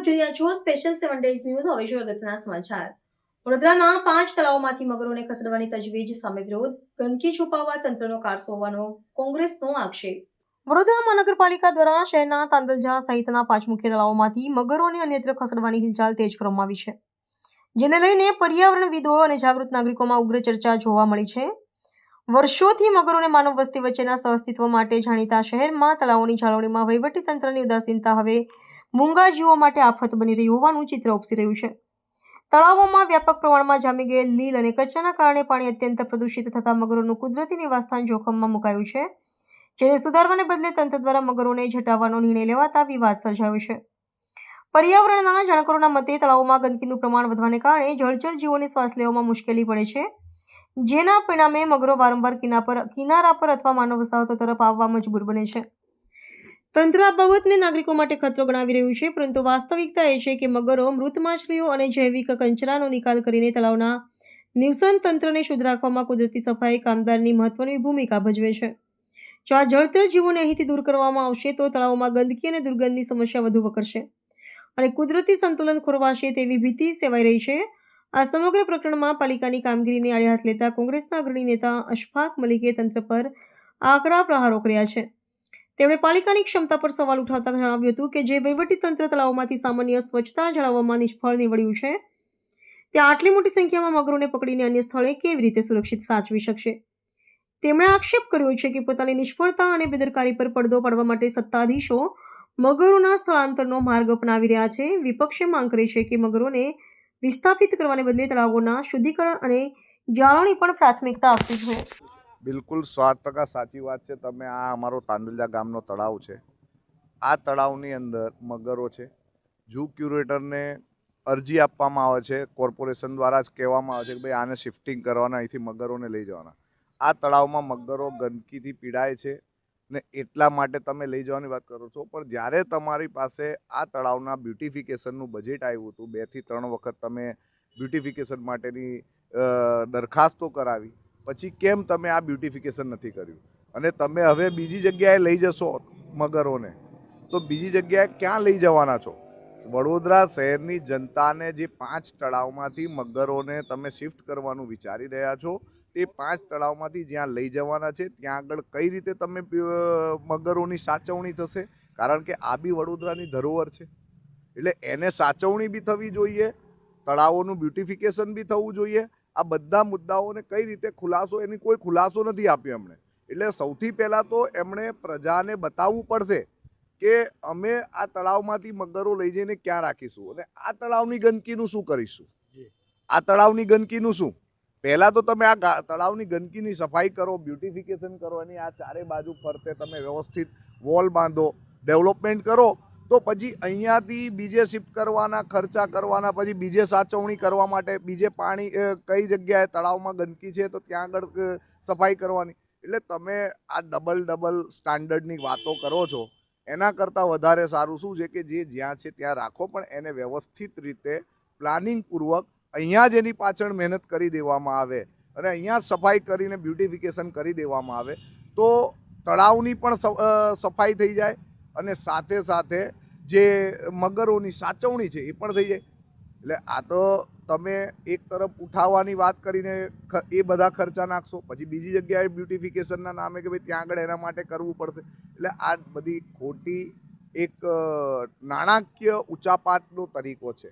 જોઈ રહ્યા છો સ્પેશિયલ 7 ડેઝ ન્યૂઝ. હવે જોઈએ અગત્યના સમાચાર. વડોદરાના 5 તળાવોમાંથી મગરોને ખસેડવાની તજવીજ સામે વિરોધ. ગંદકી છુપાવવા તંત્રનો કારસો હોવાનો કોંગ્રેસનો આક્ષેપ. વડોદરા મહાનગરપાલિકા દ્વારા શહેરના તાંદલજા સહિતના 5 મુખ્ય તળાવોમાંથી મગરોને અન્યત્ર ખસેડવાની હિલચાલ તેજ કરવામાં આવી છે, જેને લઈને પર્યાવરણવિદો અને જાગૃત નાગરિકોમાં ઉગ્ર ચર્ચા જોવા મળી છે. વર્ષોથી મગરો અને માનવ વસ્તી વચ્ચેના સહઅસ્તિત્વ માટે જાણીતા શહેરમાં તળાવોની જાળવણીમાં વહીવટીતંત્રની ઉદાસીનતા હવે મૂંગા જીવો માટે આફત બની રહી હોવાનું ચિત્ર ઉપસી રહ્યું છે. તળાવોમાં વ્યાપક પ્રમાણમાં જામી ગયેલ લીલ અને કચરાના કારણે પાણી અત્યંત પ્રદૂષિત થતા મગરોનું કુદરતી નિવાસસ્થાન જોખમમાં મુકાયું છે, જેને સુધારવાને બદલે તંત્ર દ્વારા મગરોને ઝટાવવાનો નિર્ણય લેવાતા વિવાદ સર્જાયો છે. પર્યાવરણના જાણકારોના મતે તળાવોમાં ગંદકીનું પ્રમાણ વધવાને કારણે જળચર જીવોને શ્વાસ લેવામાં મુશ્કેલી પડે છે, જેના પરિણામે મગરો વારંવાર કિનારા પર અથવા માનવ વસાહતો તરફ આવવા મજબૂર બને છે. તંત્ર આ બાબતને નાગરિકો માટે ખતરો ગણાવી રહ્યું છે, પરંતુ વાસ્તવિકતા એ છે કે મગરો, મૃત માછલીઓ અને જૈવિક કચરાનો નિકાલ કરીને તળાવના નિવસન તંત્રને શુદ્ધ રાખવામાં કુદરતી સફાઈ કામદારની મહત્વની ભૂમિકા ભજવે છે. જો આ જળચર જીવોને અહીંથી દૂર કરવામાં આવશે તો તળાવોમાં ગંદકી અને દુર્ગંધની સમસ્યા વધુ વકરશે અને કુદરતી સંતુલન ખોરવાશે તેવી ભીતિ સેવાઈ રહી છે. આ સમગ્ર પ્રકરણમાં પાલિકાની કામગીરીને આડે હાથ લેતા કોંગ્રેસના અગ્રણી નેતા અશફાક મલિકે તંત્ર પર આકરા પ્રહારો કર્યા છે. તેમણે પાલિકાની ક્ષમતા પર સવાલ ઉઠાવતા જણાવ્યું હતું કે જે વહીવટીતંત્ર તળાવોમાંથી સામાન્ય સ્વચ્છતા જાળવવામાં નિષ્ફળ નીવડ્યું છે, તે આટલી મોટી સંખ્યામાં મગરોને પકડીને અન્ય સ્થળે કેવી રીતે સુરક્ષિત સાચવી શકશે. તેમણે આક્ષેપ કર્યો છે કે પોતાની નિષ્ફળતા અને બેદરકારી પર પડદો પાડવા માટે સત્તાધીશો મગરોના સ્થળાંતરનો માર્ગ અપનાવી રહ્યા છે. વિપક્ષે માંગ કરી છે કે મગરોને વિસ્થાપિત કરવાને બદલે તળાવોના શુદ્ધિકરણ અને જાળવણી પણ પ્રાથમિકતા આપવી જોઈએ. બિલકુલ 100% સાચી વાત છે. તમે આ અમારો તાંદલજા ગામનો તળાવ છે. આ તળાવની અંદર મગરો છે. ઝૂ ક્યુરેટરને અરજી આપવામાં આવે છે, કોર્પોરેશન દ્વારા જ કહેવામાં આવે છે કે ભાઈ આને શિફ્ટિંગ કરવાના, અહીંથી મગરોને લઈ જવાના. આ તળાવમાં મગરો ગંદકીથી પીડાય છે ને એટલા માટે તમે લઈ જવાની વાત કરો છો, પણ જ્યારે તમારી પાસે આ તળાવના બ્યુટિફિકેશનનું બજેટ આવ્યું હતું, 2 થી 3 વખત તમે બ્યુટિફિકેશન માટેની દરખાસ્તો કરાવી, પછી કેમ તમે આ બ્યુટિફિકેશન નથી કર્યું? અને તમે હવે બીજી જગ્યાએ લઈ જશો મગરોને, તો બીજી જગ્યાએ ક્યાં લઈ જવાના છો? વડોદરા શહેરની જનતાને જે 5 તળાવમાંથી મગરોને તમે શિફ્ટ કરવાનું વિચારી રહ્યા છો, તે 5 તળાવમાંથી જ્યાં લઈ જવાના છે ત્યાં આગળ કઈ રીતે તમે મગરોની સાચવણી થશે? કારણ કે આ બી વડોદરાની ધરોહર છે, એટલે એને સાચવણી બી થવી જોઈએ, તળાવોનું બ્યુટિફિકેશન બી થવું જોઈએ. આ બધા મુદ્દાઓને કઈ રીતે ખુલાસો, એની કોઈ ખુલાસો નથી આપ્યો એમણે. એટલે સૌથી પહેલાં તો એમણે પ્રજાને બતાવવું પડશે કે અમે આ તળાવમાંથી મગરો લઈ જઈને ક્યાં રાખીશું અને આ તળાવની ગંદકીનું શું કરીશું. આ તળાવની ગંદકીનું શું? પહેલાં તો તમે આ તળાવની ગંદકીની સફાઈ કરો, બ્યુટિફિકેશન કરો, અને આ ચારે બાજુ ફરતે તમે વ્યવસ્થિત વોલ બાંધો, ડેવલપમેન્ટ કરો, તો પછી અહીંયાથી બીજે શિફ્ટ કરવાના, ખર્ચા કરવાના, પછી બીજે સાચવણી કરવા માટે બીજે પાણી કઈ જગ્યાએ તળાવમાં ગંદકી છે તો ત્યાં આગળ સફાઈ કરવાની. એટલે તમે આ ડબલ સ્ટાન્ડર્ડની વાતો કરો છો. એના કરતાં વધારે સારું શું છે કે જે જ્યાં છે ત્યાં રાખો, પણ એને વ્યવસ્થિત રીતે પ્લાનિંગપૂર્વક અહીંયા જ એની પાછળ મહેનત કરી દેવામાં આવે અને અહીંયા સફાઈ કરીને બ્યુટિફિકેશન કરી દેવામાં આવે તો તળાવની પણ સફાઈ થઈ જાય અને સાથે સાથે જે મગરોની સાચવણી છે એ પણ થઈ જાય. એટલે આ તો તમે એક તરફ ઉઠાવવાની વાત કરીને એ બધા ખર્ચા નાખશો, પછી બીજી જગ્યાએ બ્યુટિફિકેશનના નામે કે ભાઈ ત્યાં આગળ એના માટે કરવું પડશે. એટલે આ બધી ખોટી એક નાણાકીય ઉચાપાતનો તરીકો છે.